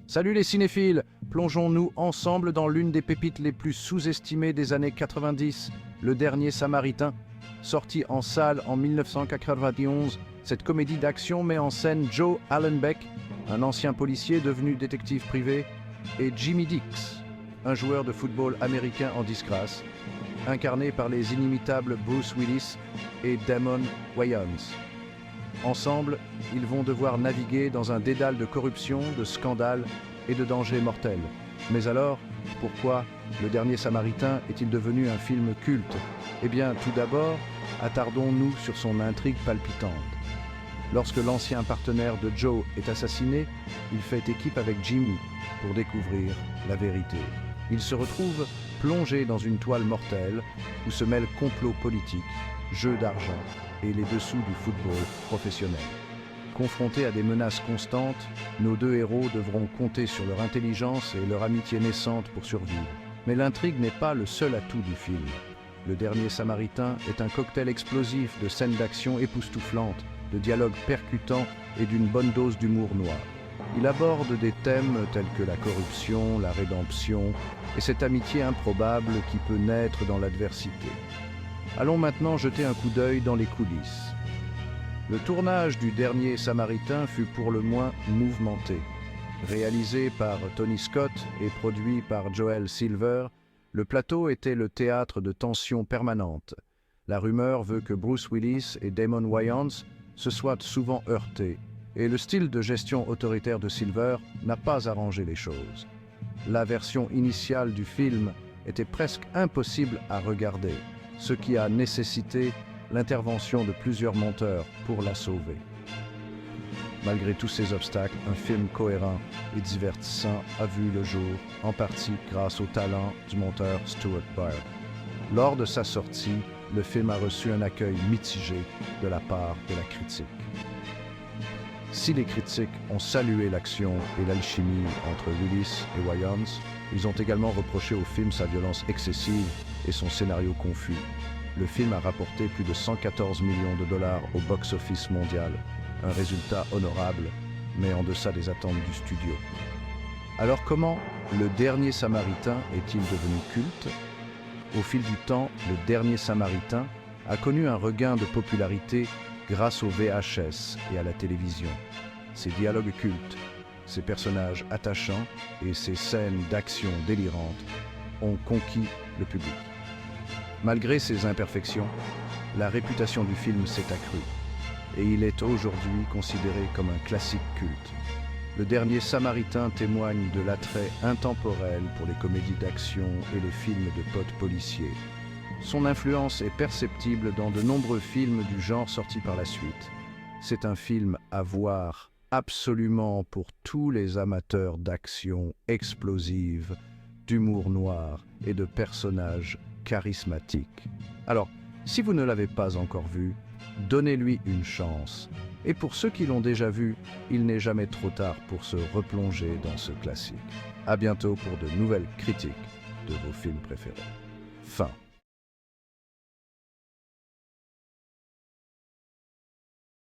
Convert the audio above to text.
Salut les cinéphiles, plongeons-nous ensemble dans l'une des pépites les plus sous-estimées des années 90, Le Dernier Samaritain. Sorti en salle en 1991, cette comédie d'action met en scène Joe Allenbeck, un ancien policier devenu détective privé, et Jimmy Dix, un joueur de football américain en disgrâce, incarné par les inimitables Bruce Willis et Damon Wayans. Ensemble, ils vont devoir naviguer dans un dédale de corruption, de scandales et de dangers mortels. Mais alors, pourquoi Le Dernier Samaritain est-il devenu un film culte? Eh bien, tout d'abord, attardons-nous sur son intrigue palpitante. Lorsque l'ancien partenaire de Joe est assassiné, il fait équipe avec Jimmy pour découvrir la vérité. Il se retrouve plongé dans une toile mortelle où se mêlent complot politique, jeux d'argent et les dessous du football professionnel. Confrontés à des menaces constantes, nos deux héros devront compter sur leur intelligence et leur amitié naissante pour survivre. Mais l'intrigue n'est pas le seul atout du film. Le Dernier Samaritain est un cocktail explosif de scènes d'action époustouflantes, de dialogues percutants et d'une bonne dose d'humour noir. Il aborde des thèmes tels que la corruption, la rédemption et cette amitié improbable qui peut naître dans l'adversité. Allons maintenant jeter un coup d'œil dans les coulisses. Le tournage du Dernier Samaritain fut pour le moins mouvementé. Réalisé par Tony Scott et produit par Joel Silver, le plateau était le théâtre de tensions permanentes. La rumeur veut que Bruce Willis et Damon Wayans se soient souvent heurtés, et le style de gestion autoritaire de Silver n'a pas arrangé les choses. La version initiale du film était presque impossible à regarder, ce qui a nécessité l'intervention de plusieurs monteurs pour la sauver. Malgré tous ces obstacles, un film cohérent et divertissant a vu le jour, en partie grâce au talent du monteur Stuart Baird. Lors de sa sortie, le film a reçu un accueil mitigé de la part de la critique. Si les critiques ont salué l'action et l'alchimie entre Willis et Wayans, ils ont également reproché au film sa violence excessive et son scénario confus. Le film a rapporté plus de 114 millions de dollars au box-office mondial, un résultat honorable, mais en deçà des attentes du studio. Alors comment Le Dernier Samaritain est-il devenu culte? Au fil du temps, Le Dernier Samaritain a connu un regain de popularité grâce au VHS et à la télévision. Ses dialogues cultes, ses personnages attachants et ses scènes d'action délirantes ont conquis le public. Malgré ses imperfections, la réputation du film s'est accrue et il est aujourd'hui considéré comme un classique culte. Le Dernier Samaritain témoigne de l'attrait intemporel pour les comédies d'action et les films de potes policiers. Son influence est perceptible dans de nombreux films du genre sortis par la suite. C'est un film à voir absolument pour tous les amateurs d'action explosive, d'humour noir et de personnages charismatiques. Alors, si vous ne l'avez pas encore vu, donnez-lui une chance. Et pour ceux qui l'ont déjà vu, il n'est jamais trop tard pour se replonger dans ce classique. À bientôt pour de nouvelles critiques de vos films préférés. Fin.